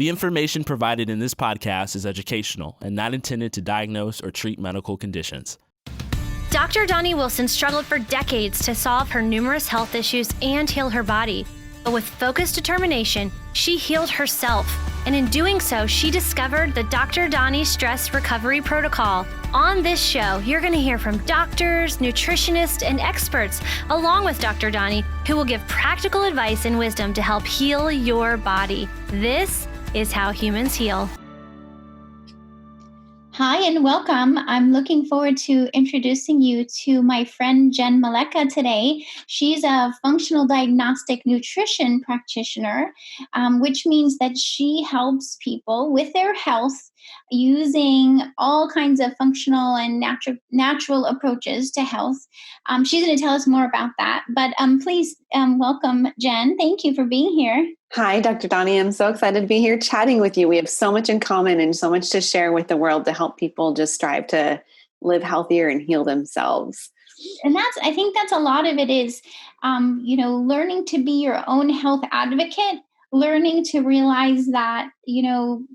The information provided in this podcast is educational and not intended to diagnose or treat medical conditions. Dr. Doni Wilson struggled for decades to solve her numerous health issues and heal her body. But with focused determination, she healed herself. And in doing so, she discovered the Dr. Doni Stress Recovery Protocol. On this show, you're going to hear from doctors, nutritionists, and experts, along with Dr. Doni, who will give practical advice and wisdom to help heal your body. This is How Humans Heal. Hi and welcome. I'm looking forward to introducing you to my friend Jenn Malecha today. She's a functional diagnostic nutrition practitioner, which means that she helps people with their health using all kinds of functional and natural approaches to health. She's going to tell us more about that, but please welcome Jenn. Thank you for being here. Hi, Dr. Doni. I'm so excited to be here chatting with you. We have so much in common and so much to share with the world to help people just strive to live healthier and heal themselves. And I think that's a lot of it is, learning to be your own health advocate, learning to realize that,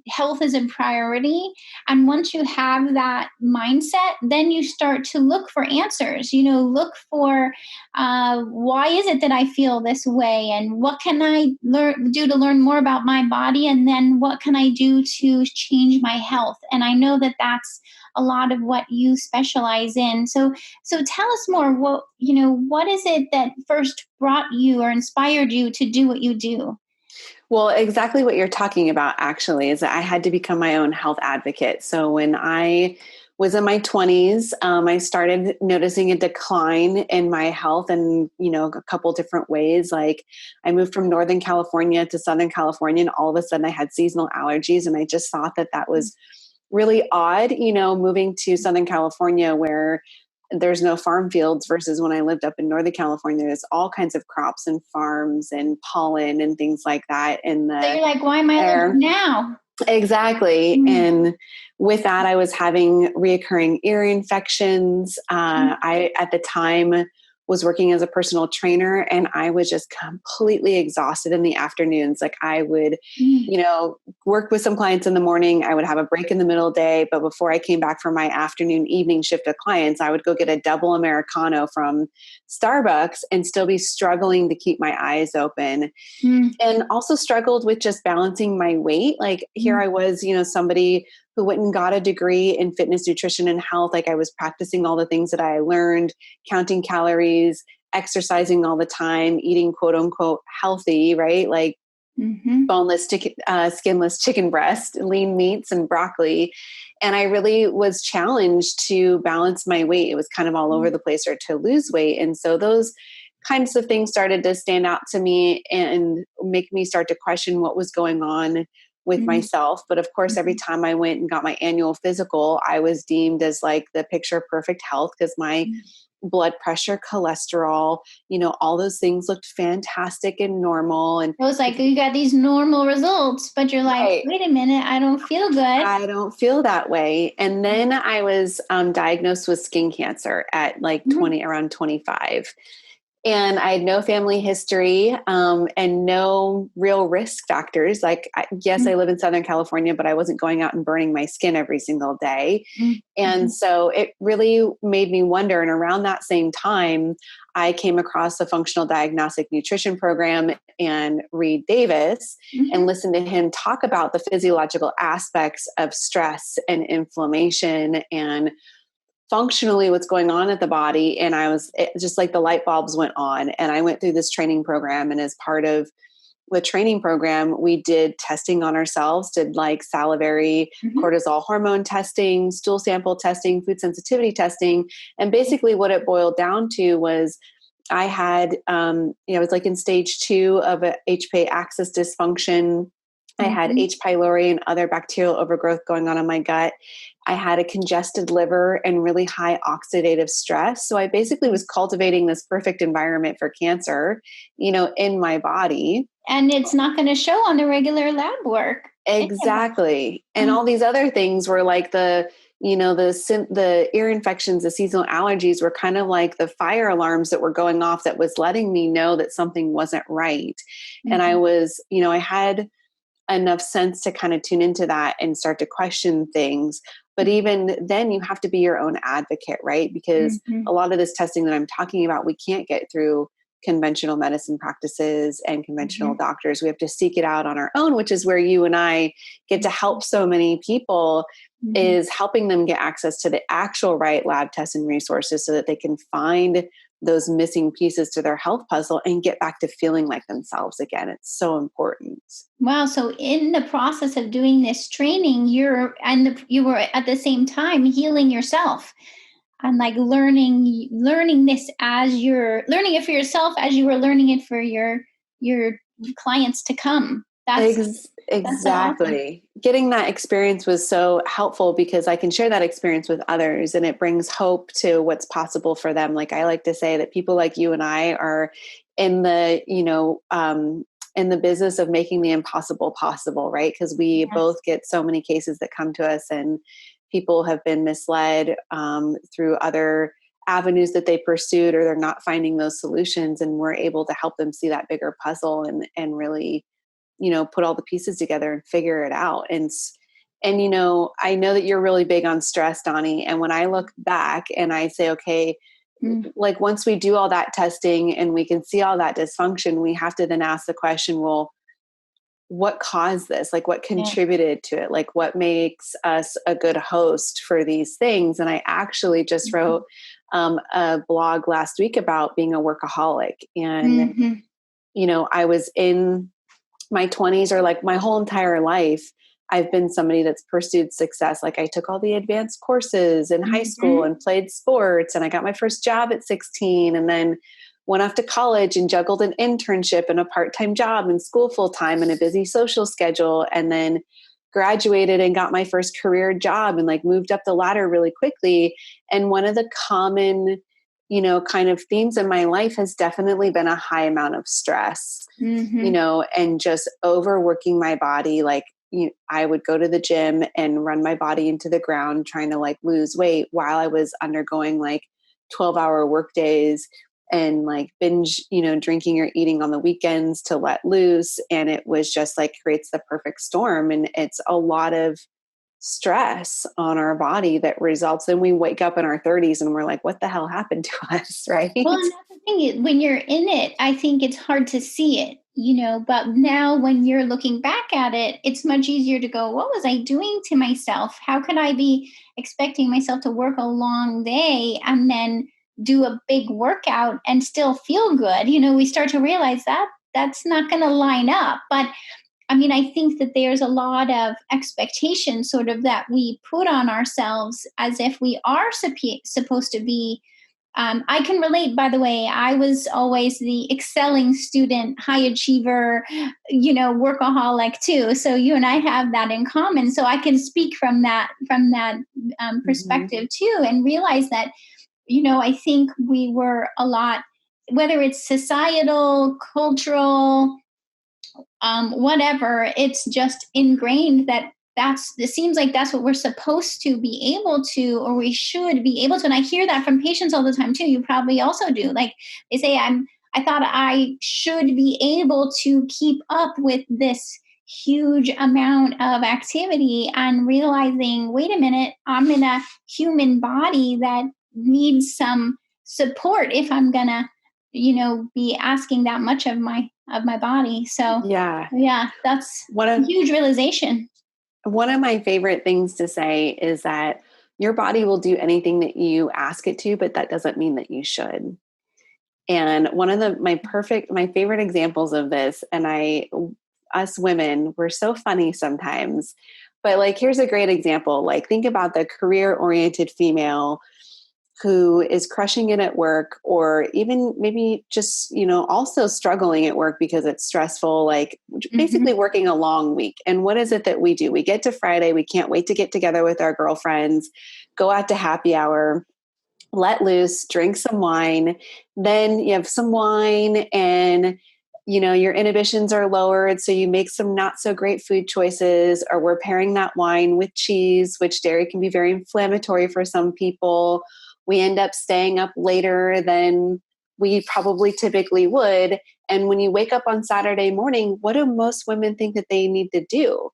health is a priority. And once you have that mindset, then you start to look for answers, look for why is it that I feel this way? And what can I do to learn more about my body? And then what can I do to change my health? And I know that that's a lot of what you specialize in. So tell us more. What is it that first brought you or inspired you to do what you do? Well, exactly what you're talking about actually is that I had to become my own health advocate. So when I was in my 20s, I started noticing a decline in my health in, a couple different ways. Like I moved from Northern California to Southern California, and all of a sudden I had seasonal allergies. And I just thought that was really odd, moving to Southern California where there's no farm fields versus when I lived up in Northern California, there's all kinds of crops and farms and pollen and things like that. So you're like, why am I living now? Exactly. Mm-hmm. And with that, I was having reoccurring ear infections. I, at the time, was working as a personal trainer, and I was just completely exhausted in the afternoons. Like I would, work with some clients in the morning. I would have a break in the middle of the day, but before I came back from my afternoon evening shift of clients, I would go get a double Americano from Starbucks and still be struggling to keep my eyes open. And also struggled with just balancing my weight. Like here I was, somebody who went and got a degree in fitness, nutrition, and health. Like I was practicing all the things that I learned, counting calories, exercising all the time, eating quote unquote healthy, right? Like boneless, skinless chicken breast, lean meats, and broccoli. And I really was challenged to balance my weight. It was kind of all over the place, or to lose weight. And so those kinds of things started to stand out to me and make me start to question what was going on with myself. But of course, every time I went and got my annual physical, I was deemed as like the picture perfect health because my blood pressure, cholesterol, all those things looked fantastic and normal. And it was like, you got these normal results, but you're like, right. Wait a minute, I don't feel good. I don't feel that way. And then I was diagnosed with skin cancer at like around 25. And I had no family history and no real risk factors. Like, yes, I live in Southern California, but I wasn't going out and burning my skin every single day. And so it really made me wonder. And around that same time, I came across a functional diagnostic nutrition program and Reed Davis and listened to him talk about the physiological aspects of stress and inflammation and functionally what's going on at the body. And just like the light bulbs went on, and I went through this training program. And as part of the training program, we did testing on ourselves, did like salivary cortisol hormone testing, stool sample testing, food sensitivity testing. And basically what it boiled down to was I had, I was like in stage 2 of a HPA axis dysfunction. I had H. pylori and other bacterial overgrowth going on in my gut. I had a congested liver and really high oxidative stress. So I basically was cultivating this perfect environment for cancer, in my body. And it's not going to show on the regular lab work. Exactly. And all these other things were like the ear infections, the seasonal allergies were kind of like the fire alarms that were going off that was letting me know that something wasn't right. And I was, I had enough sense to kind of tune into that and start to question things. But even then you have to be your own advocate, right? Because a lot of this testing that I'm talking about, we can't get through conventional medicine practices and conventional doctors. We have to seek it out on our own, which is where you and I get to help so many people, is helping them get access to the actual right lab tests and resources so that they can find those missing pieces to their health puzzle and get back to feeling like themselves again. It's so important. Wow. So in the process of doing this training, you were at the same time healing yourself and like learning this as you're learning it for yourself as you were learning it for your clients to come. Exactly. Awesome. Getting that experience was so helpful because I can share that experience with others and it brings hope to what's possible for them. Like I like to say that people like you and I are in the, in the business of making the impossible possible, right? Because we both get so many cases that come to us and people have been misled through other avenues that they pursued, or they're not finding those solutions. And we're able to help them see that bigger puzzle and really, put all the pieces together and figure it out. And I know that you're really big on stress, Doni. And when I look back and I say, okay, like once we do all that testing and we can see all that dysfunction, we have to then ask the question, well, what caused this? Like what contributed to it? Like what makes us a good host for these things? And I actually just wrote a blog last week about being a workaholic. And, I was in my 20s, or like my whole entire life, I've been somebody that's pursued success. Like I took all the advanced courses in high school and played sports, and I got my first job at 16 and then went off to college and juggled an internship and a part-time job and school full-time and a busy social schedule, and then graduated and got my first career job and like moved up the ladder really quickly. And one of the common, kind of themes in my life has definitely been a high amount of stress, and just overworking my body. Like, I would go to the gym and run my body into the ground trying to like lose weight while I was undergoing like 12-hour work days and like binge, drinking or eating on the weekends to let loose. And it was just like creates the perfect storm. And it's a lot of stress on our body that results in we wake up in our 30s and we're like, what the hell happened to us? Right. Well, and that's the thing. When you're in it, I think it's hard to see it, but now when you're looking back at it, it's much easier to go, what was I doing to myself? How could I be expecting myself to work a long day and then do a big workout and still feel good? We start to realize that that's not going to line up. But I think that there's a lot of expectation sort of that we put on ourselves as if we are supposed to be. I can relate, by the way. I was always the excelling student, high achiever, workaholic too. So you and I have that in common. So I can speak from that perspective too, and realize that, I think we were a lot, whether it's societal, cultural, whatever, it's just ingrained that it seems like that's what we're supposed to be able to, or we should be able to. And I hear that from patients all the time too. You probably also do. Like they say, I thought I should be able to keep up with this huge amount of activity, and realizing, wait a minute, I'm in a human body that needs some support if I'm gonna, be asking that much of my body. So yeah, that's a huge realization. One of my favorite things to say is that your body will do anything that you ask it to, but that doesn't mean that you should. And one of my favorite examples of this, and us women, we're so funny sometimes, but like, here's a great example. Like, think about the career-oriented female who is crushing it at work, or even maybe just, also struggling at work because it's stressful, like basically working a long week. And what is it that we do? We get to Friday, we can't wait to get together with our girlfriends, go out to happy hour, let loose, drink some wine. Then you have some wine and your inhibitions are lowered. So you make some not so great food choices, or we're pairing that wine with cheese, which dairy can be very inflammatory for some people. We end up staying up later than we probably typically would. And when you wake up on Saturday morning, what do most women think that they need to do?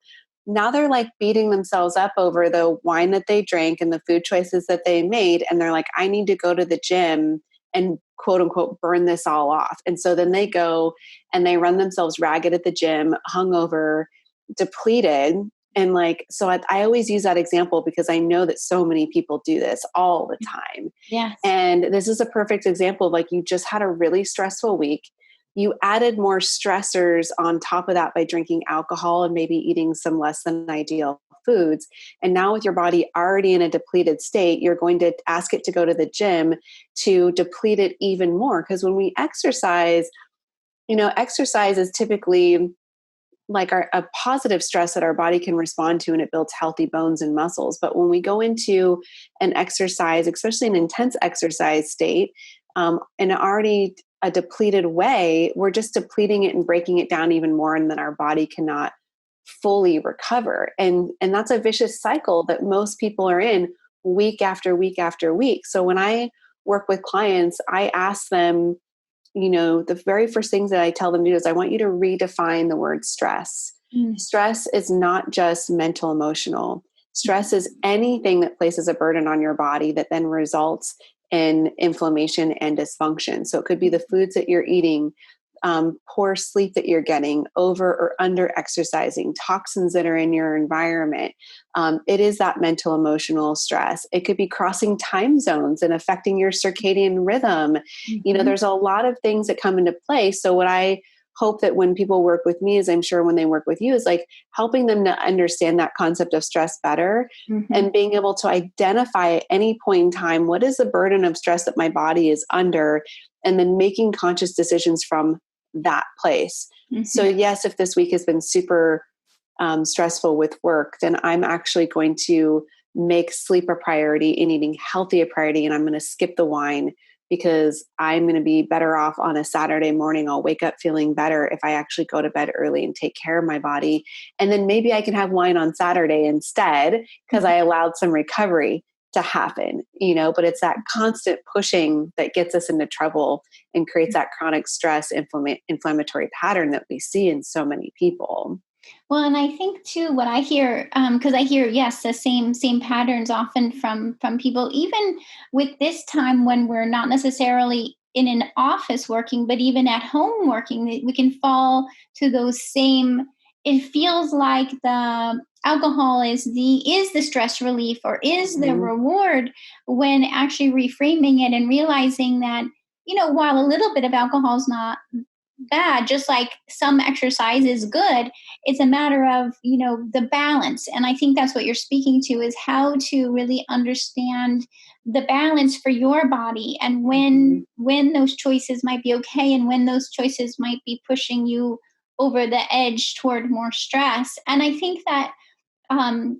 Now they're like beating themselves up over the wine that they drank and the food choices that they made. And they're like, I need to go to the gym and quote unquote burn this all off. And so then they go and they run themselves ragged at the gym, hungover, depleted. And like, so I always use that example because I know that so many people do this all the time. Yes. And this is a perfect example of like, you just had a really stressful week. You added more stressors on top of that by drinking alcohol and maybe eating some less than ideal foods. And now with your body already in a depleted state, you're going to ask it to go to the gym to deplete it even more. Because when we exercise, exercise is typically like a positive stress that our body can respond to, and it builds healthy bones and muscles. But when we go into an exercise, especially an intense exercise state, in already a depleted way, we're just depleting it and breaking it down even more, and then our body cannot fully recover. And that's a vicious cycle that most people are in week after week after week. So when I work with clients, I ask them, the very first things that I tell them to do is I want you to redefine the word stress. Stress is not just mental, emotional. Stress is anything that places a burden on your body that then results in inflammation and dysfunction. So it could be the foods that you're eating, poor sleep that you're getting, over or under exercising, toxins that are in your environment. It is that mental, emotional stress. It could be crossing time zones and affecting your circadian rhythm. There's a lot of things that come into play. So what I hope that when people work with me, as I'm sure when they work with you, is like helping them to understand that concept of stress better and being able to identify at any point in time, what is the burden of stress that my body is under, and then making conscious decisions from that place. So yes, if this week has been super stressful with work, then I'm actually going to make sleep a priority and eating healthy a priority. And I'm going to skip the wine because I'm going to be better off on a Saturday morning. I'll wake up feeling better if I actually go to bed early and take care of my body. And then maybe I can have wine on Saturday instead because I allowed some recovery to happen, but it's that constant pushing that gets us into trouble and creates that chronic stress, inflammatory pattern that we see in so many people. Well, and I think too, what I hear, because I hear, yes, the same patterns often from people, even with this time when we're not necessarily in an office working, but even at home working, we can fall to those same. It feels like the alcohol is the stress relief or is the reward, when actually reframing it and realizing that, while a little bit of alcohol is not bad, just like some exercise is good, it's a matter of, the balance. And I think that's what you're speaking to, is how to really understand the balance for your body, and when those choices might be okay and when those choices might be pushing you over the edge toward more stress. And I think that an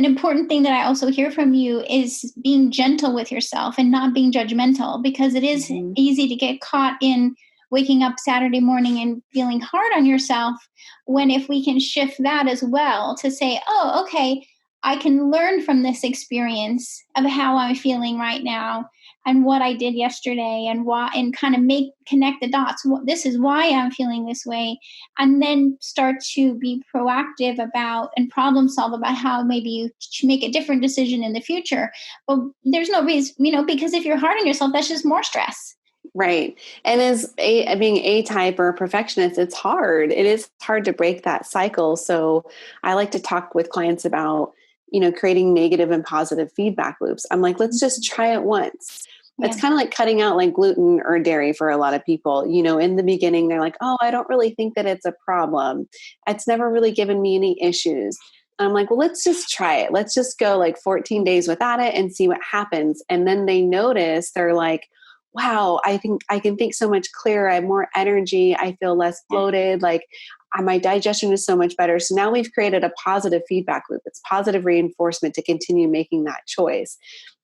important thing that I also hear from you is being gentle with yourself and not being judgmental, because it is easy to get caught in waking up Saturday morning and feeling hard on yourself, when if we can shift that as well to say, oh, okay, I can learn from this experience of how I'm feeling right now and what I did yesterday, and why, and kind of connect the dots. This is why I'm feeling this way. And then start to be proactive about and problem solve about how maybe you should make a different decision in the future. But there's no reason, because if you're hard on yourself, that's just more stress. Right. And being A-type or a perfectionist, it's hard. It is hard to break that cycle. So I like to talk with clients about, creating negative and positive feedback loops. I'm like, let's just try it once. Yeah. It's kind of like cutting out like gluten or dairy for a lot of people. In the beginning, they're like, oh, I don't really think that it's a problem. It's never really given me any issues. And I'm like, well, let's just try it. Let's just go like 14 days without it and see what happens. And then they notice, they're like, wow, I think I can think so much clearer. I have more energy. I feel less bloated. Like my digestion is so much better. So now we've created a positive feedback loop. It's positive reinforcement to continue making that choice.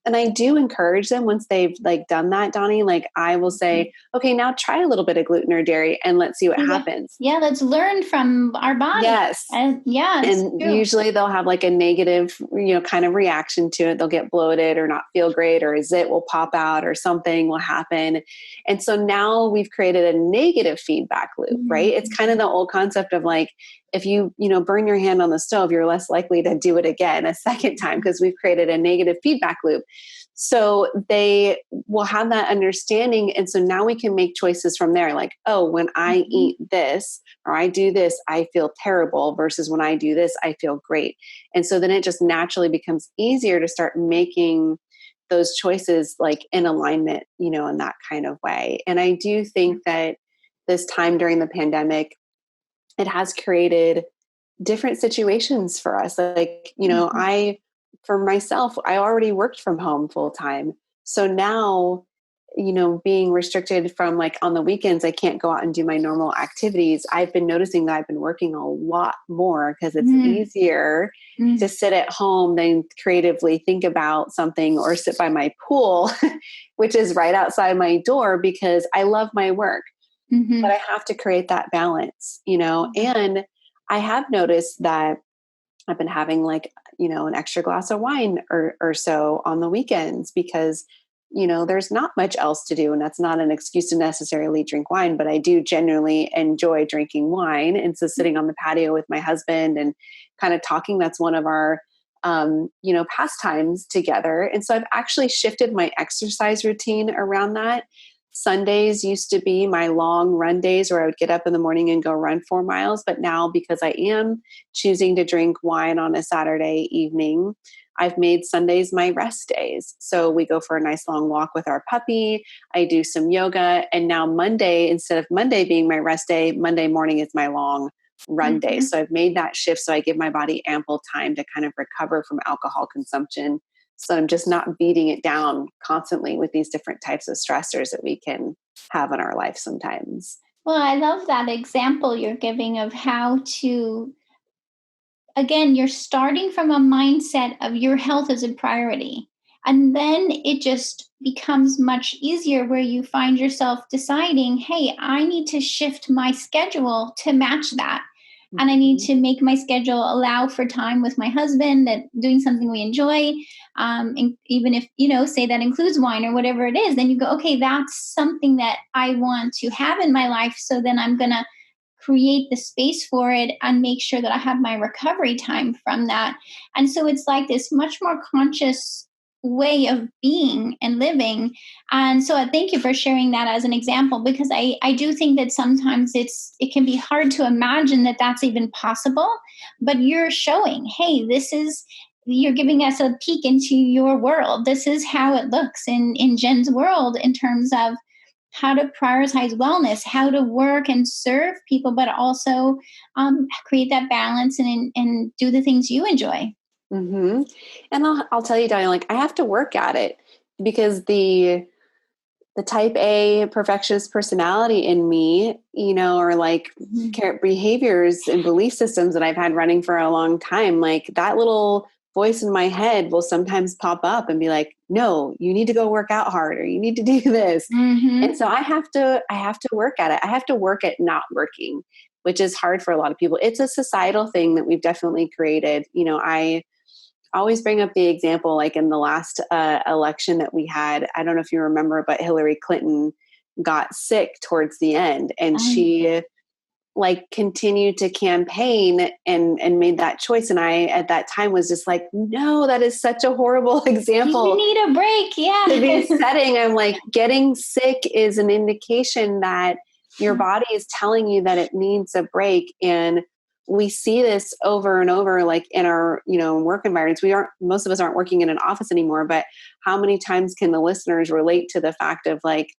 And I do encourage them once they've like done that, Donnie, like I will say, okay, now try a little bit of gluten or dairy and let's see what happens. Yeah. Let's learn from our body. Yes. Yeah. And usually they'll have like a negative, kind of reaction to it. They'll get bloated or not feel great, or a zit will pop out or something will happen. And so now we've created a negative feedback loop, right? It's kind of the old concept of like, if you burn your hand on the stove, you're less likely to do it again a second time because we've created a negative feedback loop. So they will have that understanding. And so now we can make choices from there. Like, oh, when I eat this or I do this, I feel terrible versus when I do this, I feel great. And so then it just naturally becomes easier to start making those choices like in alignment, in that kind of way. And I do think that this time during the pandemic, it has created different situations for us. Like, for myself, I already worked from home full time. So now, being restricted from like on the weekends, I can't go out and do my normal activities. I've been noticing that I've been working a lot more because it's easier to sit at home than creatively think about something or sit by my pool, which is right outside my door because I love my work. But I have to create that balance, and I have noticed that I've been having like, an extra glass of wine or so on the weekends because, there's not much else to do. And that's not an excuse to necessarily drink wine, but I do genuinely enjoy drinking wine. And so sitting on the patio with my husband and kind of talking, that's one of our, pastimes together. And so I've actually shifted my exercise routine around that. Sundays used to be my long run days where I would get up in the morning and go run 4 miles. But now because I am choosing to drink wine on a Saturday evening, I've made Sundays my rest days. So we go for a nice long walk with our puppy. I do some yoga. And now Monday, instead of Monday being my rest day, Monday morning is my long run day. So I've made that shift. So I give my body ample time to kind of recover from alcohol consumption. So I'm just not beating it down constantly with these different types of stressors that we can have in our life sometimes. Well, I love that example you're giving of how to, again, you're starting from a mindset of your health as a priority. And then it just becomes much easier where you find yourself deciding, hey, I need to shift my schedule to match that. And I need to make my schedule allow for time with my husband, that doing something we enjoy. And even if, say that includes wine or whatever it is, then you go, okay, that's something that I want to have in my life. So then I'm going to create the space for it and make sure that I have my recovery time from that. And so it's like this much more conscious way of being and living. And so I thank you for sharing that as an example, because I do think that sometimes it can be hard to imagine that that's even possible, but you're showing, hey, you're giving us a peek into your world. This is how it looks in Jenn's world in terms of how to prioritize wellness, how to work and serve people, but also create that balance and do the things you enjoy. And I'll tell you, Diane, like I have to work at it because the type A perfectionist personality in me, or like behaviors and belief systems that I've had running for a long time, like that little voice in my head will sometimes pop up and be like, no, you need to go work out hard, or you need to do this. And so I have to work at it. I have to work at not working, which is hard for a lot of people. It's a societal thing that we've definitely created. I always bring up the example, like in the last election that we had, I don't know if you remember, but Hillary Clinton got sick towards the end, and she like continued to campaign and made that choice. And I, at that time, was just like, no, that is such a horrible example. You need a break. Yeah. To be setting. I'm like, getting sick is an indication that your body is telling you that it needs a break. And we see this over and over, like in our, work environments. Most of us aren't working in an office anymore, but how many times can the listeners relate to the fact of like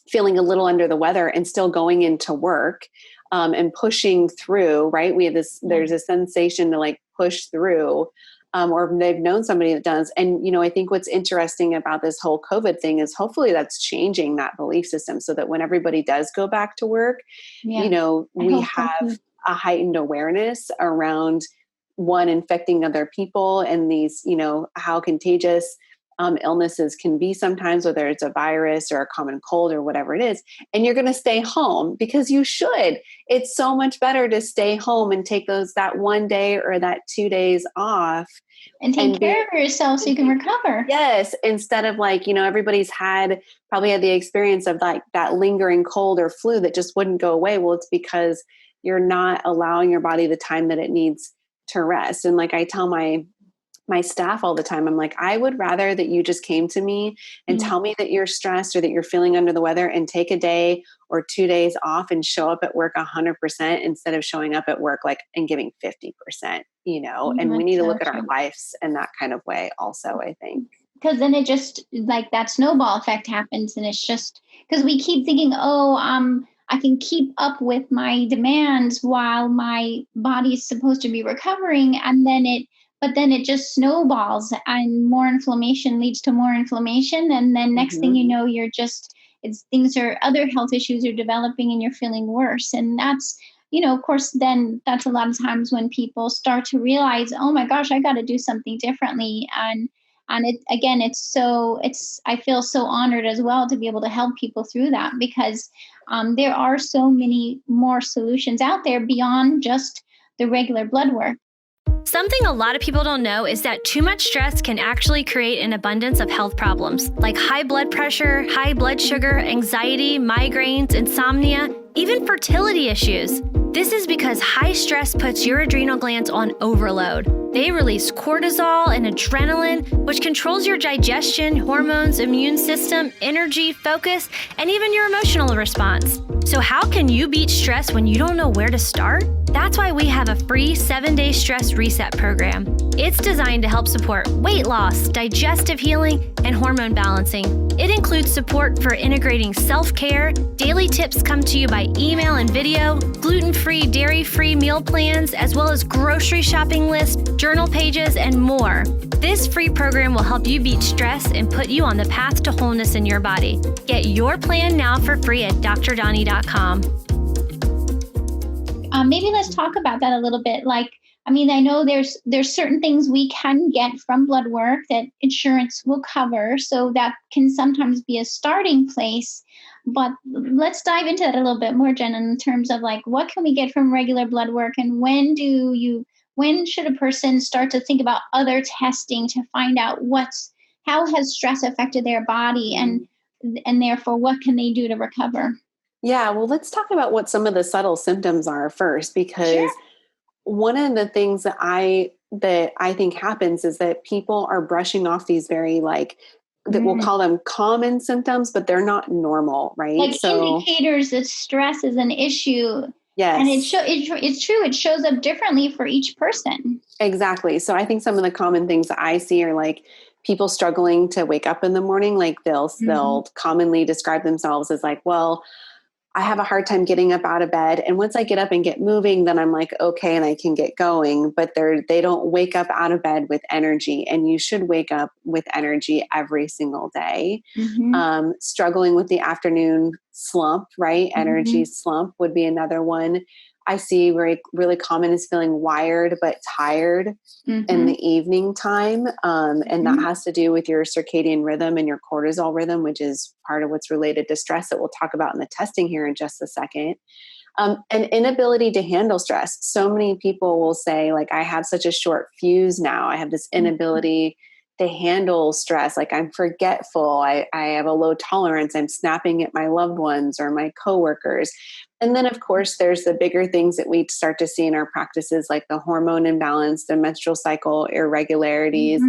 feeling a little under the weather and still going into work and pushing through, right? There's a sensation to like push through, or they've known somebody that does. And, I think what's interesting about this whole COVID thing is hopefully that's changing that belief system so that when everybody does go back to work, we have a heightened awareness around one, infecting other people and these, how contagious illnesses can be sometimes, whether it's a virus or a common cold or whatever it is, and you're going to stay home because you should. It's so much better to stay home and take that 1 day or that 2 days off and take care of yourself so you can recover. Yes. Instead of everybody's probably had the experience of like that lingering cold or flu that just wouldn't go away. Well, it's because you're not allowing your body the time that it needs to rest. And like I tell my staff all the time, I'm like, I would rather that you just came to me and tell me that you're stressed or that you're feeling under the weather and take a day or 2 days off and show up at work 100% instead of showing up at work and giving 50%, and we need to look at our lives in that kind of way also, I think. Because then it just like that snowball effect happens, and it's just because we keep thinking, I can keep up with my demands while my body is supposed to be recovering. But then it just snowballs, and more inflammation leads to more inflammation. And then next thing you know, other health issues are developing and you're feeling worse. And that's, of course, then that's a lot of times when people start to realize, oh my gosh, I got to do something differently. And I feel so honored as well to be able to help people through that, because there are so many more solutions out there beyond just the regular blood work. Something a lot of people don't know is that too much stress can actually create an abundance of health problems like high blood pressure, high blood sugar, anxiety, migraines, insomnia, even fertility issues. This is because high stress puts your adrenal glands on overload. They release cortisol and adrenaline, which controls your digestion, hormones, immune system, energy, focus, and even your emotional response. So how can you beat stress when you don't know where to start? That's why we have a free 7-day stress reset program. It's designed to help support weight loss, digestive healing, and hormone balancing. It includes support for integrating self-care, daily tips come to you by email and video, gluten-free, dairy-free meal plans, as well as grocery shopping lists, journal pages, and more. This free program will help you beat stress and put you on the path to wholeness in your body. Get your plan now for free at drdoni.com. Maybe let's talk about that a little bit. I know there's certain things we can get from blood work that insurance will cover, so that can sometimes be a starting place. But let's dive into that a little bit more, Jen, in terms of what can we get from regular blood work, and when should a person start to think about other testing to find out how has stress affected their body, and therefore what can they do to recover? Yeah, well, let's talk about what some of the subtle symptoms are first, because one of the things that I think happens is that people are brushing off these very that we'll call them common symptoms, but they're not normal, right? Indicators that stress is an issue. Yes. And it's true. It shows up differently for each person. Exactly. So I think some of the common things that I see are people struggling to wake up in the morning. They'll commonly describe themselves as well, I have a hard time getting up out of bed. And once I get up and get moving, then I'm okay, and I can get going. But they don't wake up out of bed with energy. And you should wake up with energy every single day. Struggling with the afternoon slump, right? Energy slump would be another one. I see really common is feeling wired but tired in the evening time. And that has to do with your circadian rhythm and your cortisol rhythm, which is part of what's related to stress that we'll talk about in the testing here in just a second. An inability to handle stress. So many people will say, I have such a short fuse now. I have this inability to handle stress. I'm forgetful. I have a low tolerance. I'm snapping at my loved ones or my coworkers. And then, of course, there's the bigger things that we start to see in our practices, like the hormone imbalance, the menstrual cycle irregularities,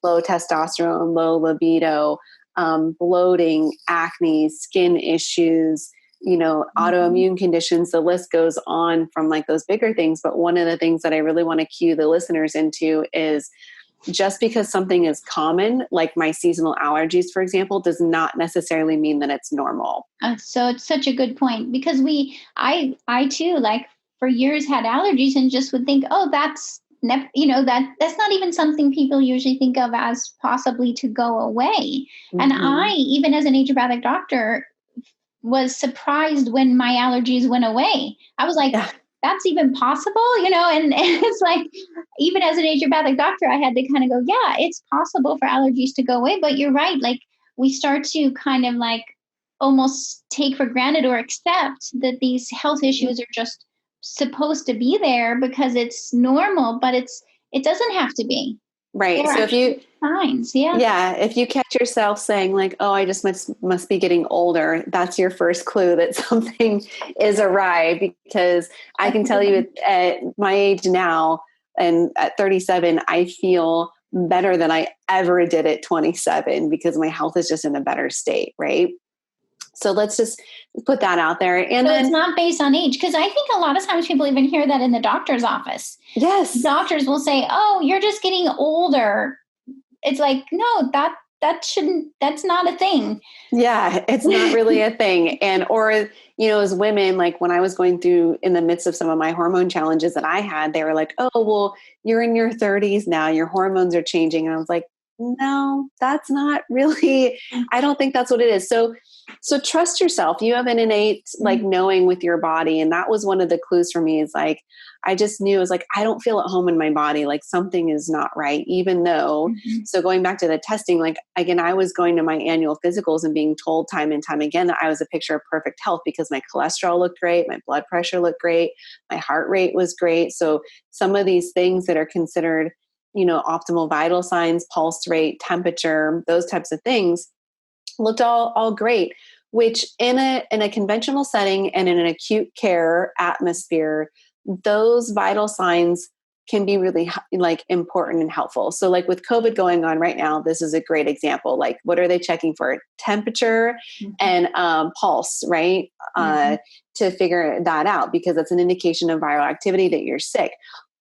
low testosterone, low libido, bloating, acne, skin issues, autoimmune conditions. The list goes on from those bigger things. But one of the things that I really want to cue the listeners into is just because something is common, like my seasonal allergies, for example, does not necessarily mean that it's normal. So it's such a good point, because I too, for years had allergies and just would think, oh, that's not even something people usually think of as possibly to go away. And I, even as a naturopathic doctor, was surprised when my allergies went away. I was that's even possible, and it's like, even as an naturopathic doctor, I had to kind of go, yeah, it's possible for allergies to go away. But you're right. Like, we start to kind of like almost take for granted or accept that these health issues are just supposed to be there because it's normal, but it doesn't have to be. Right. There So are if you, signs, yeah. if you catch yourself saying like, oh, I just must be getting older, that's your first clue that something is awry, because I can tell you at my age now, and at 37, I feel better than I ever did at 27 because my health is just in a better state. Right. So let's just put that out there. And so then it's not based on age, because I think a lot of times people even hear that in the doctor's office. yes, Doctors will say, oh, you're just getting older. It's like, no, that's not a thing. yeah, it's not really a thing. And, or, as women, like when I was going through in the midst of some of my hormone challenges that I had, they were like, oh, well, you're in your 30s now, your hormones are changing. And I was like, no, that's not really, I don't think that's what it is. So trust yourself. You have an innate like knowing with your body. And that was one of the clues for me, is like, I just knew, it was like, I don't feel at home in my body. Like something is not right, even though, so going back to the testing, like again, I was going to my annual physicals and being told time and time again that I was a picture of perfect health because my cholesterol looked great. My blood pressure looked great. My heart rate was great. So some of these things that are considered, optimal vital signs, pulse rate, temperature, those types of things looked all great, which in a conventional setting and in an acute care atmosphere, those vital signs can be really like important and helpful. So like with COVID going on right now, this is a great example. Like what are they checking for? Temperature and pulse, right? To figure that out, because that's an indication of viral activity that you're sick.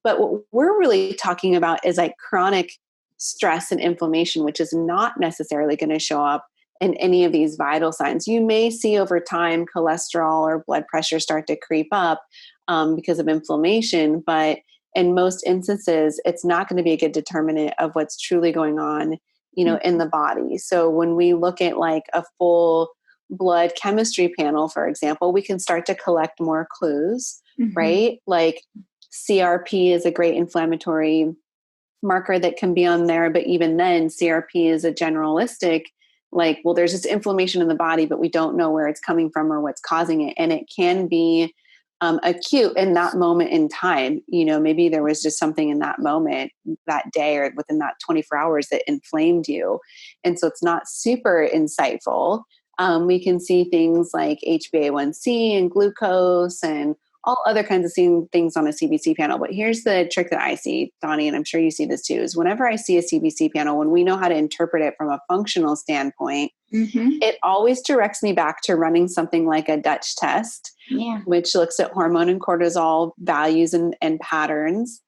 But what we're really talking about is like chronic stress and inflammation, which is not necessarily going to show up in any of these vital signs. You may see over time cholesterol or blood pressure start to creep up because of inflammation, but in most instances, it's not going to be a good determinant of what's truly going on, in the body. So when we look at like a full blood chemistry panel, for example, we can start to collect more clues, right? Like CRP is a great inflammatory marker that can be on there. But even then, CRP is a generalistic, like, well, there's this inflammation in the body, but we don't know where it's coming from or what's causing it. And it can be acute in that moment in time. Maybe there was just something in that moment, that day, or within that 24 hours that inflamed you. And so it's not super insightful. We can see things like HbA1c and glucose and all other kinds of things on a CBC panel. But here's the trick that I see, Doni, and I'm sure you see this too, is whenever I see a CBC panel, when we know how to interpret it from a functional standpoint, it always directs me back to running something like a Dutch test, which looks at hormone and cortisol values and patterns.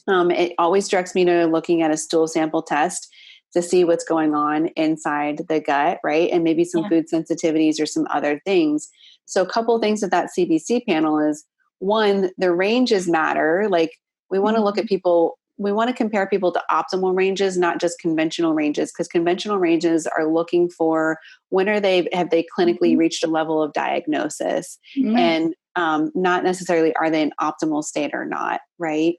It always directs me to looking at a stool sample test to see what's going on inside the gut, right? And maybe some food sensitivities or some other things. So a couple of things with that CBC panel is, one, the ranges matter. Like we want to look at people, we want to compare people to optimal ranges, not just conventional ranges, because conventional ranges are looking for when have they clinically reached a level of diagnosis, and not necessarily are they in optimal state or not, right?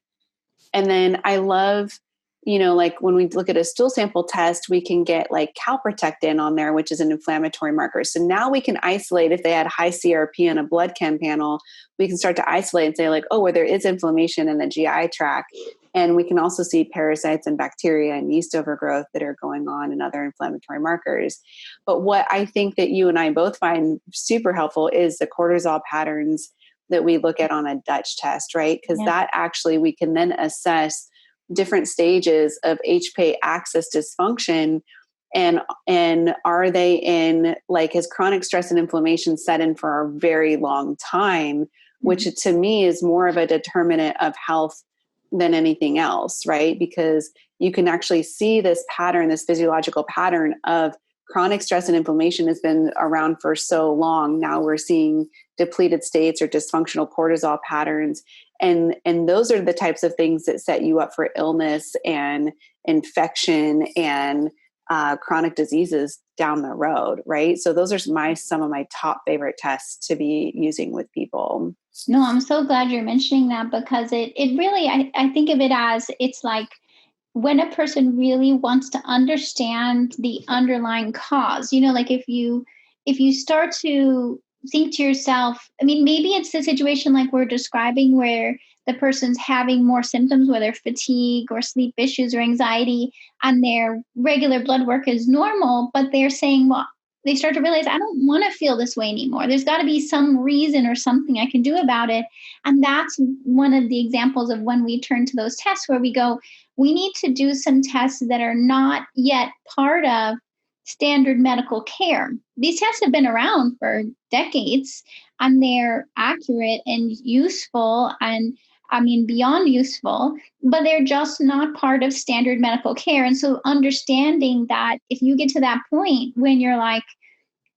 And then I love, like when we look at a stool sample test, we can get like calprotectin on there, which is an inflammatory marker. So now we can isolate if they had high CRP on a blood chem panel, we can start to isolate and say like, oh, where there is inflammation in the GI tract. And we can also see parasites and bacteria and yeast overgrowth that are going on and other inflammatory markers. But what I think that you and I both find super helpful is the cortisol patterns that we look at on a Dutch test, right? Because that actually, we can then assess different stages of HPA axis dysfunction, and are they in, like, has chronic stress and inflammation set in for a very long time, which to me is more of a determinant of health than anything else, right? Because you can actually see this pattern, this physiological pattern of chronic stress and inflammation has been around for so long. Now we're seeing depleted states or dysfunctional cortisol patterns. And those are the types of things that set you up for illness and infection and chronic diseases down the road. Right. So those are some of my top favorite tests to be using with people. No, I'm so glad you're mentioning that, because it really, I think of it as, it's like when a person really wants to understand the underlying cause, like if you start to think to yourself, I mean, maybe it's the situation like we're describing where the person's having more symptoms, whether fatigue or sleep issues or anxiety, and their regular blood work is normal, but they're saying, well, they start to realize, I don't want to feel this way anymore. There's got to be some reason or something I can do about it. And that's one of the examples of when we turn to those tests where we go, we need to do some tests that are not yet part of standard medical care. These tests have been around for decades, and they're accurate and useful, and I mean, beyond useful, but they're just not part of standard medical care. And so understanding that if you get to that point when you're like,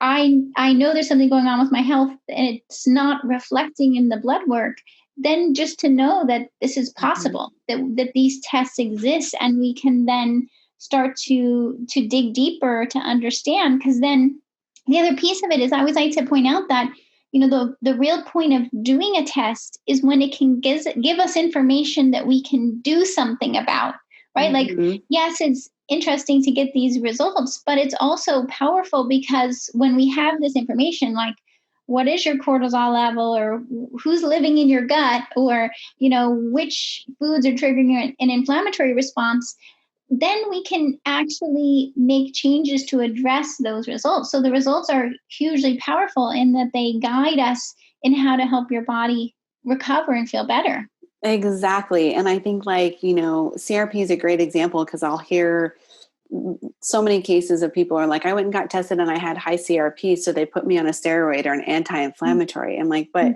I know there's something going on with my health and it's not reflecting in the blood work, then just to know that this is possible, that these tests exist, and we can then start to dig deeper to understand. Because then the other piece of it is, I always like to point out that the real point of doing a test is when it can give us information that we can do something about, right? Like, yes, it's interesting to get these results, but it's also powerful because when we have this information, like what is your cortisol level, or who's living in your gut, or, which foods are triggering an inflammatory response, then we can actually make changes to address those results. So the results are hugely powerful in that they guide us in how to help your body recover and feel better. Exactly. And I think CRP is a great example, because I'll hear so many cases of people are like, I went and got tested and I had high CRP, so they put me on a steroid or an anti-inflammatory. I'm like, but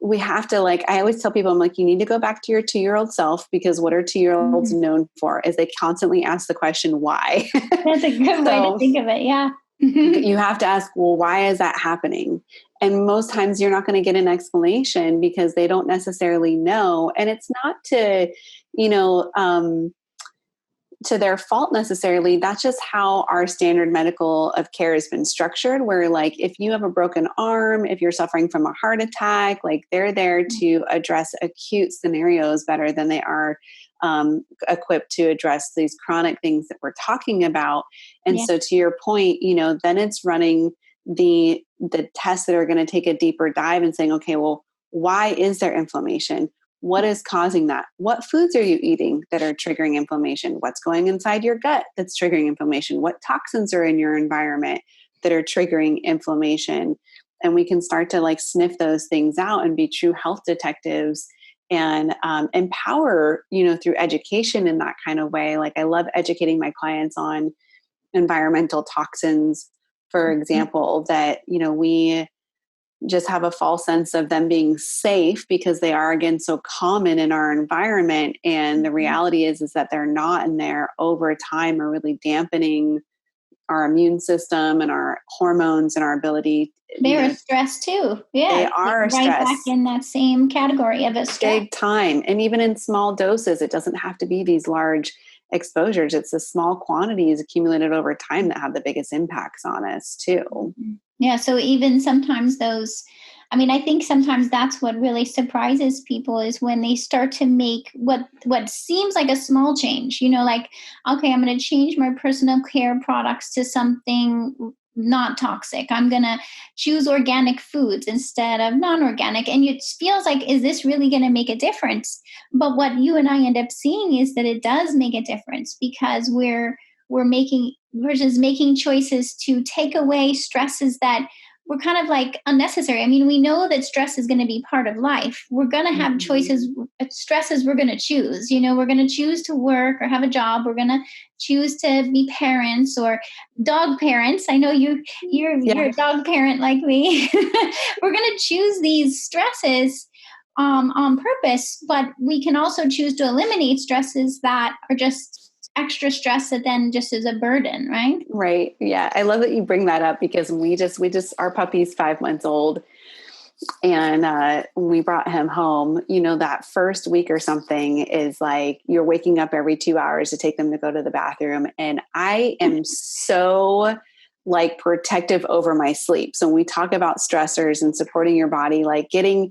we have to, I always tell people, I'm like, you need to go back to your 2-year-old self, because what are 2-year-olds known for is they constantly ask the question, why? That's a good way to think of it. Yeah. You have to ask, well, why is that happening? And most times you're not going to get an explanation because they don't necessarily know. And it's not to, to their fault necessarily. That's just how our standard medical of care has been structured, where if you have a broken arm, if you're suffering from a heart attack, they're there to address acute scenarios better than they are equipped to address these chronic things that we're talking about. And so to your point, then it's running the tests that are going to take a deeper dive and saying, okay, well, why is there inflammation? What is causing that? What foods are you eating that are triggering inflammation? What's going inside your gut that's triggering inflammation? What toxins are in your environment that are triggering inflammation? And we can start to sniff those things out and be true health detectives and empower, through education in that kind of way. I love educating my clients on environmental toxins, for example, that, we just have a false sense of them being safe because they are, again, so common in our environment. And the reality is that they're not, and they're over time are really dampening our immune system and our hormones and our ability. They're a stress too. Yeah. They are right stress. Back in that same category of a stress. Big time. And even in small doses, it doesn't have to be these large exposures. It's the small quantities accumulated over time that have the biggest impacts on us too. Yeah. So even sometimes I think sometimes that's what really surprises people is when they start to make what seems like a small change, okay, I'm going to change my personal care products to something not toxic. I'm going to choose organic foods instead of non-organic. And it feels like, is this really going to make a difference? But what you and I end up seeing is that it does make a difference, because we're just making choices to take away stresses that were kind of unnecessary. I mean, we know that stress is going to be part of life. We're going to have choices, stresses we're going to choose. We're going to choose to work or have a job. We're going to choose to be parents or dog parents. I know you're a dog parent like me. We're going to choose these stresses on purpose, but we can also choose to eliminate stresses that are just extra stress that then just is a burden, right? Right. Yeah. I love that you bring that up, because we just, our puppy's 5 months old, and we brought him home. That first week or something is you're waking up every 2 hours to take them to go to the bathroom. And I am so like protective over my sleep. So when we talk about stressors and supporting your body, like getting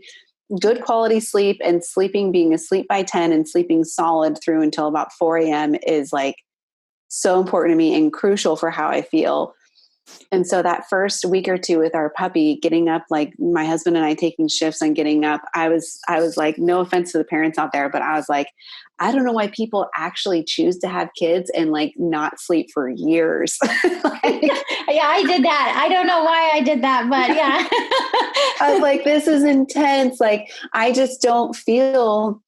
good quality sleep and sleeping, being asleep by 10 and sleeping solid through until about 4 a.m. is like so important to me and crucial for how I feel. And so that first week or two with our puppy, getting up, like my husband and I taking shifts and getting up, I was like, no offense to the parents out there, but I was like, I don't know why people actually choose to have kids and like not sleep for years. Yeah, I did that. I don't know why I did that, but yeah. I was like, this is intense. Like, I just don't feel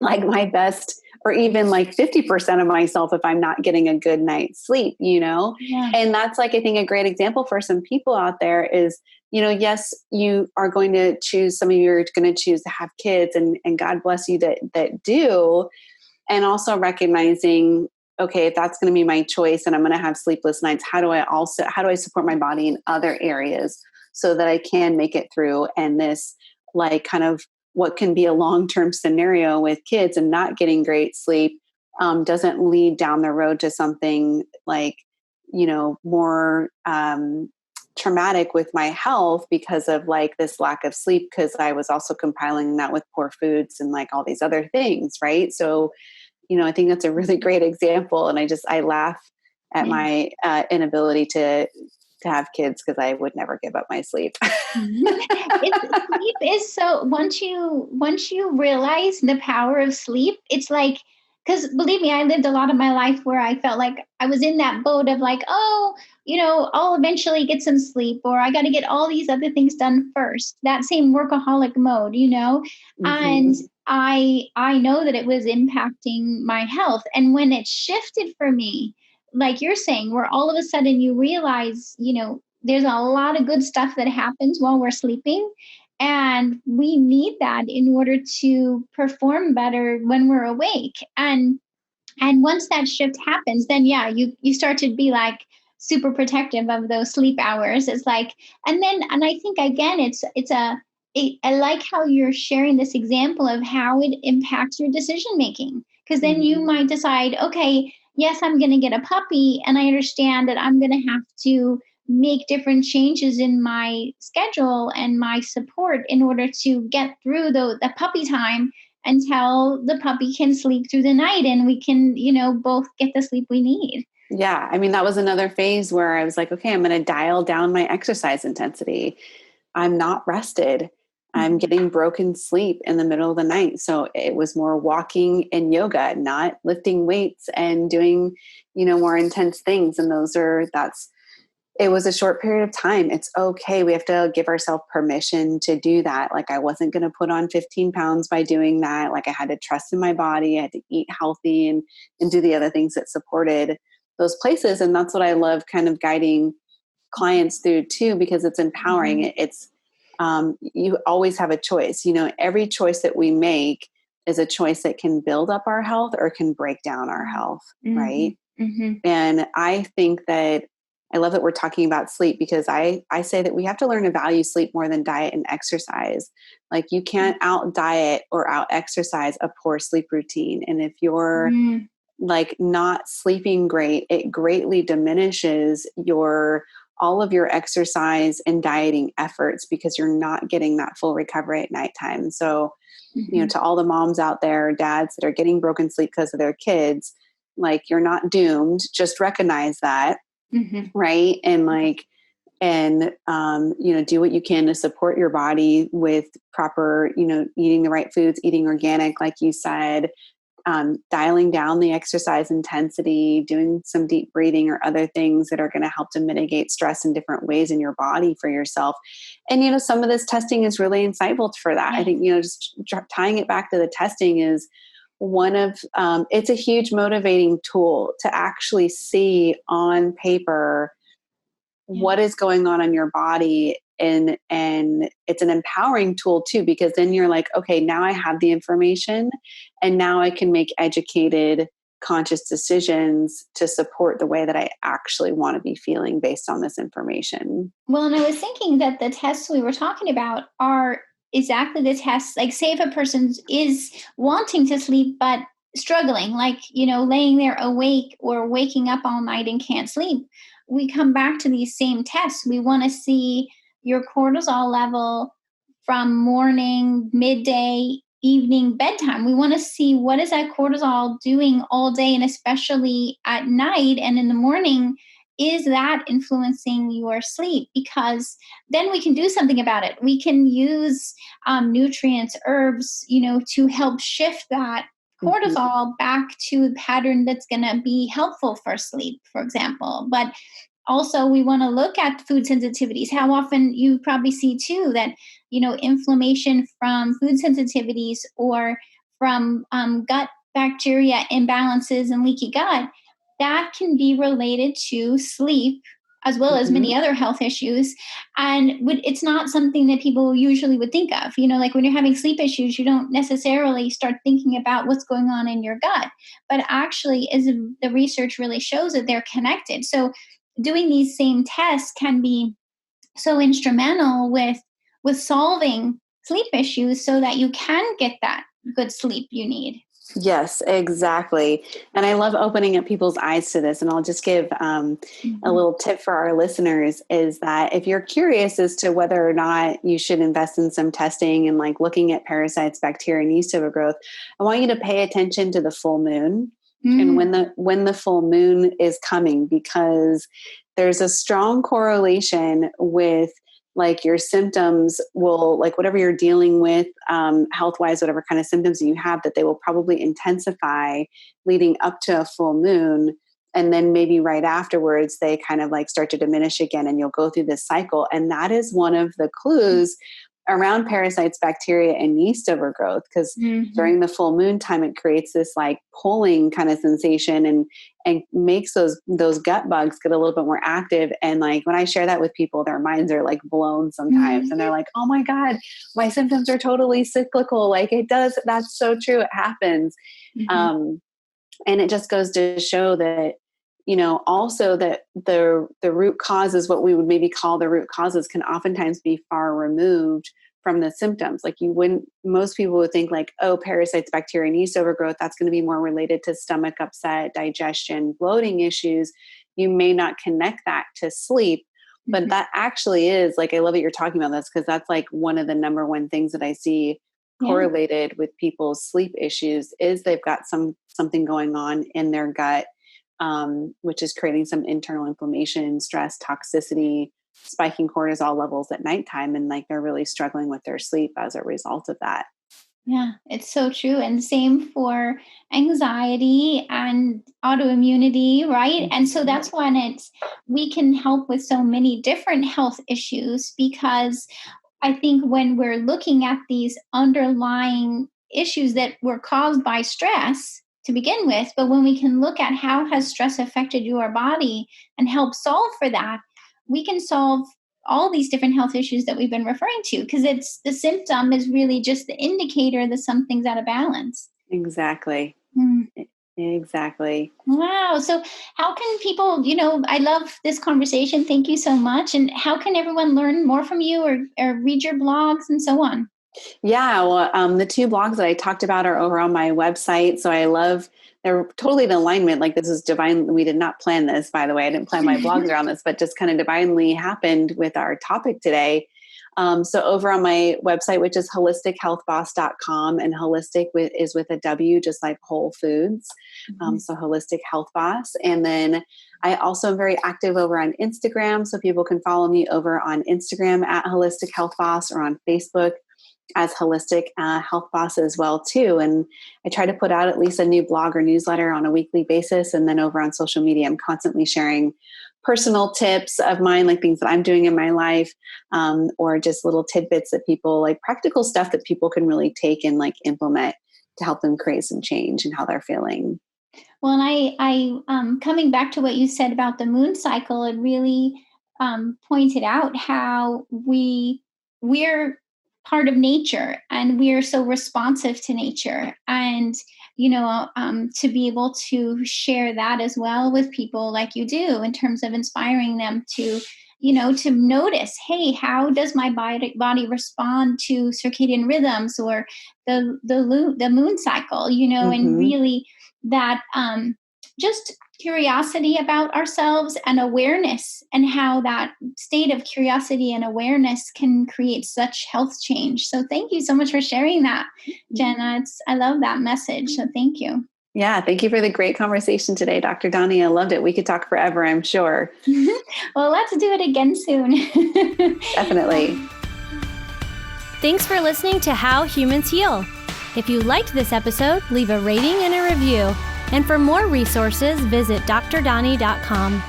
like my best, or even like 50% of myself if I'm not getting a good night's sleep, you know? Yeah. And that's like, I think a great example for some people out there is, you know, yes, you are going to choose, some of you are going to choose to have kids, and God bless you that do. And also recognizing, okay, if that's going to be my choice and I'm going to have sleepless nights, how do I support my body in other areas so that I can make it through? And this like kind of what can be a long-term scenario with kids and not getting great sleep doesn't lead down the road to something like, you know, more traumatic with my health because of like this lack of sleep, because I was also compiling that with poor foods and like all these other things, right? So, you know, I think that's a really great example. And I laugh at my inability to have kids because I would never give up my sleep. Sleep is so, once you realize the power of sleep, it's like, because believe me, I lived a lot of my life where I felt like I was in that boat of like, oh, you know, I'll eventually get some sleep, or I got to get all these other things done first. That same workaholic mode, you know, and I know that it was impacting my health. And when it shifted for me, like you're saying, where all of a sudden you realize, you know, there's a lot of good stuff that happens while we're sleeping. And we need that in order to perform better when we're awake. And once that shift happens, then yeah, you start to be like super protective of those sleep hours. It's like, and I think again, I like how you're sharing this example of how it impacts your decision making. Because then you might decide, okay, yes, I'm going to get a puppy, and I understand that I'm going to have to make different changes in my schedule and my support in order to get through the puppy time until the puppy can sleep through the night and we can, you know, both get the sleep we need. Yeah. I mean, that was another phase where I was like, okay, I'm going to dial down my exercise intensity. I'm not rested. I'm getting broken sleep in the middle of the night. So it was more walking and yoga, not lifting weights and doing, you know, more intense things. And it was a short period of time. It's okay. We have to give ourselves permission to do that. Like, I wasn't going to put on 15 pounds by doing that. Like, I had to trust in my body. I had to eat healthy and do the other things that supported those places. And that's what I love kind of guiding clients through too, because it's empowering. It's, you always have a choice. You know, every choice that we make is a choice that can build up our health or can break down our health. Right. And I think that I love that we're talking about sleep, because I say that we have to learn to value sleep more than diet and exercise. Like, you can't out diet or out exercise a poor sleep routine. And if you're like not sleeping great, it greatly diminishes all of your exercise and dieting efforts, because you're not getting that full recovery at nighttime. So, you know, to all the moms out there, dads that are getting broken sleep because of their kids, like, you're not doomed. Just recognize that. Right. And like, you know, do what you can to support your body with proper, you know, eating the right foods, eating organic, like you said, dialing down the exercise intensity, doing some deep breathing or other things that are going to help to mitigate stress in different ways in your body for yourself. And, you know, some of this testing is really insightful for that. I think, you know, just tying it back to the testing is one of, it's a huge motivating tool to actually see on paper what is going on in your body. And it's an empowering tool too, because then you're like, okay, now I have the information and now I can make educated, conscious decisions to support the way that I actually want to be feeling based on this information. Well, and I was thinking that the tests we were talking about are exactly the tests. Like, say if a person is wanting to sleep but struggling, like, you know, laying there awake or waking up all night and can't sleep. we come back to these same tests. We want to see your cortisol level from morning, midday, evening, bedtime. We want to see what is that cortisol doing all day, and especially at night and in the morning. Is that influencing your sleep? Because then we can do something about it. We can use nutrients, herbs, to help shift that cortisol back to a pattern that's going to be helpful for sleep, for example. But also, we want to look at food sensitivities. How often you probably see too that, inflammation from food sensitivities or from gut bacteria imbalances and leaky gut, that can be related to sleep as well as many other health issues. And it's not something that people usually would think of. Like when you're having sleep issues, you don't necessarily start thinking about what's going on in your gut. But actually, as the research really shows that they're connected. So doing these same tests can be so instrumental with solving sleep issues so that you can get that good sleep you need. Yes, exactly. And I love opening up people's eyes to this. And I'll just give a little tip for our listeners is that if you're curious as to whether or not you should invest in some testing and like looking at parasites, bacteria, and yeast overgrowth, I want you to pay attention to the full moon and when the full moon is coming, because there's a strong correlation with like your symptoms will, like whatever you're dealing with health-wise, whatever kind of symptoms you have, that they will probably intensify leading up to a full moon. And then maybe right afterwards, they kind of like start to diminish again and you'll go through this cycle. And that is one of the clues around parasites, bacteria, and yeast overgrowth. Because during the full moon time, it creates this like pulling kind of sensation and makes those gut bugs get a little bit more active. And like when I share that with people, their minds are like blown sometimes. And they're like, oh my God, my symptoms are totally cyclical. Like it does. That's so true. It happens. And it just goes to show that, also that the root causes, what we would maybe call the root causes, can oftentimes be far removed from the symptoms. Like most people would think like, oh, parasites, bacteria, and yeast overgrowth, that's going to be more related to stomach upset, digestion, bloating issues. You may not connect that to sleep, but that actually is like, I love that you're talking about this because that's like one of the number one things that I see correlated with people's sleep issues is they've got something going on in their gut, which is creating some internal inflammation, stress, toxicity, spiking cortisol levels at nighttime. And like, they're really struggling with their sleep as a result of that. Yeah, it's so true. And same for anxiety and autoimmunity, right? And so that's when we can help with so many different health issues, because I think when we're looking at these underlying issues that were caused by stress to begin with, but when we can look at how has stress affected your body and help solve for that, we can solve all these different health issues that we've been referring to, because it's the symptom is really just the indicator that something's out of balance. Exactly. Exactly. Wow. So how can people, I love this conversation. Thank you so much. And how can everyone learn more from you or read your blogs and so on? Yeah. Well, the two blogs that I talked about are over on my website. So they're totally in alignment. Like this is divine. We did not plan this, by the way. I didn't plan my blogs around this, but just kind of divinely happened with our topic today. So over on my website, which is holistichealthboss.com, and holistic is with a W, just like Whole Foods. So Holistic Health Boss. And then I also am very active over on Instagram. So people can follow me over on Instagram at Holistic Health Boss, or on Facebook as Holistic Health Boss as well too. And I try to put out at least a new blog or newsletter on a weekly basis. And then over on social media, I'm constantly sharing personal tips of mine, like things that I'm doing in my life, or just little tidbits that people, like practical stuff that people can really take and like implement to help them create some change in how they're feeling. Well, and I coming back to what you said about the moon cycle, it really pointed out how we're part of nature and we're so responsive to nature, and to be able to share that as well with people like you do, in terms of inspiring them to to notice, hey, how does my body respond to circadian rhythms or the moon cycle, and really that just curiosity about ourselves and awareness, and how that state of curiosity and awareness can create such health change. So thank you so much for sharing that, Jenna. I love that message. So thank you. Yeah, thank you for the great conversation today, Dr. Doni. I loved it. We could talk forever, I'm sure. Well, let's do it again soon. Definitely. Thanks for listening to How Humans Heal. If you liked this episode, leave a rating and a review. And for more resources, visit drdoni.com.